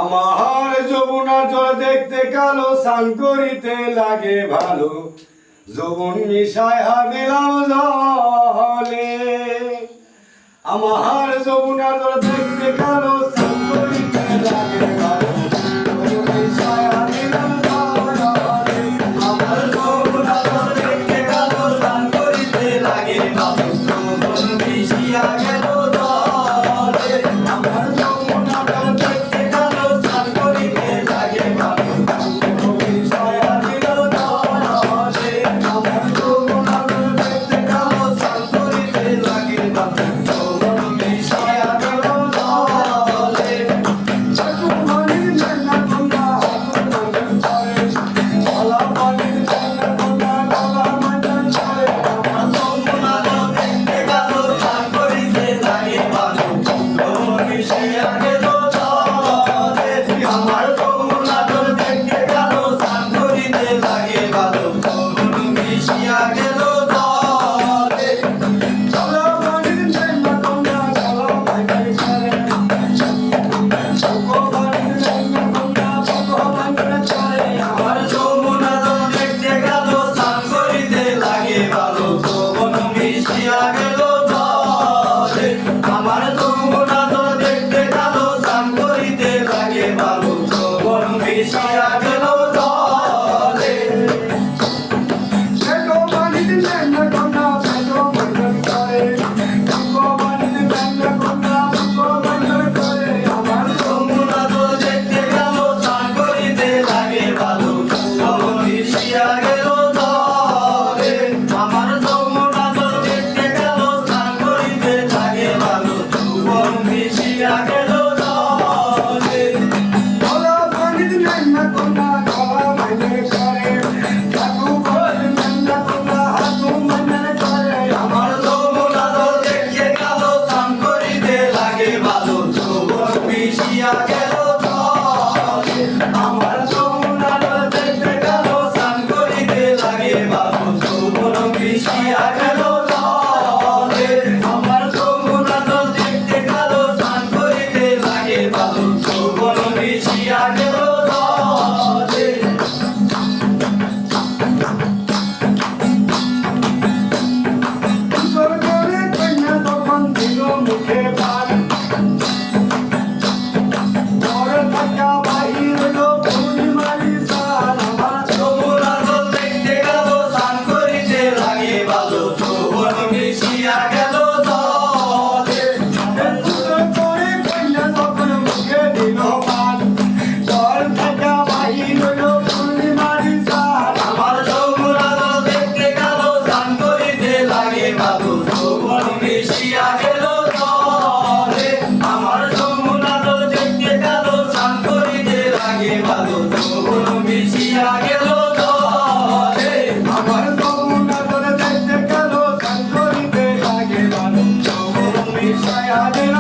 আমার যমুনা জল দেখতে কালো, স্নান করিতে লাগে ভালো, যৌবন মিশায়া দিলাম জলে। আমার যমুনা জল দেখতে কালো, স্নান করিতে লাগে ভালো, যৌবন মিশায়া দিলাম জলে। আমার যমুনা জল দেখতে কালো, স্নান করিতে লাগে ভালো, যৌবন মিশিয়া গেল জলে। আমার যমুনা জল দেখতে কালো, স্নান করিতে লাগে ভালো, যৌবন মিশায়া দিল জলে। আমার যমুনা জল দেখতে কালো, স্নান করিতে লাগে ভালো, যৌবন মিশায়া গেল জলে। চকুমণির নেনা কন্যা হাতুর মঞ্জন করে, গলা পানির নেনা কন্যা গলা মঞ্জন করে। আমার যমুনা জল দেখতে কালো, স্নান করিতে লাগে ভালো, যৌবন মিশিয়া গেল জলে। আমার যমুনা জল দেখতে কালো, স্নান করিতে লাগে ভালো, যৌবন মিশিয়া গেল জলে। গলা পানির নেনা কন্যা গলা মঞ্জন করে, ভগবানের নেনা কন্যা ভগবানের করে। আমার যমুনা জল দেখতে কালো, স্নান করিতে লাগে ভালো, যৌবন মিশিয়া গেল জলে। আমার যমুনা জল দেখতে কালো, স্নান করিতে লাগে ভালো, যৌবন মিশিয়া গেল জলে। ভগবানের নেনা কন্যা ভগবানের করে, ভগবানের নেনা কন্যা ভগবানের করে। আমার যমুনা জল দেখতে কালো, স্নান করিতে লাগে ভালো, যৌবন মিশিয়া গেল জলে। আমার যমুনা জল দেখতে কালো, স্নান করিতে লাগে ভালো, যৌবন মিশিয়া গেল জলে। গলা পানির নেনা কন্যা গলা মঞ্জন করে, ভগবানের নেনা কন্যা হাতু মঞ্জন করে। আমার যমুনা জল দেখতে কালো, স্নান করিতে লাগে ভালো, যৌবন মিশিয়া গেল জলে। আমার যমুনা জল দেখতে কালো, স্নান করিতে লাগে ভালো, যৌবন মিশিয়া গেল জলে। আমার যমুনা জল দেখতে কালো, স্নান করিতে লাগে ভালো, যৌবন মিশিয়া গেল জলে। কিশোর করে কন্যা তখন দিল মুখে পান, ঘর থাকা বাহির হলো পূর্ণিমারি চাঁদ। আমার যমুনা জল দেখতে কালো, স্নান করিতে লাগে ভালো, যৌবন মিশিয়া গেল জলে। কিশোর করে কন্যা তখন মুখে দিল পান, ঘর থাকা বাহির হলো পূর্ণিমারি চাঁদ। আমার যমুনা জল দেখতে কালো, স্নান করিতে লাগে ভালো, যৌবন মিশিয়া গেল জলে। আমার যমুনা জল দেখতে কালো, স্নান করিতে লাগে ভালো, যৌবন মিশিয়া গেল জলে। আমার যমুনা জল দেখতে কালো, স্নান করিতে লাগে ভালো, যৌবন মিশিয়া গেল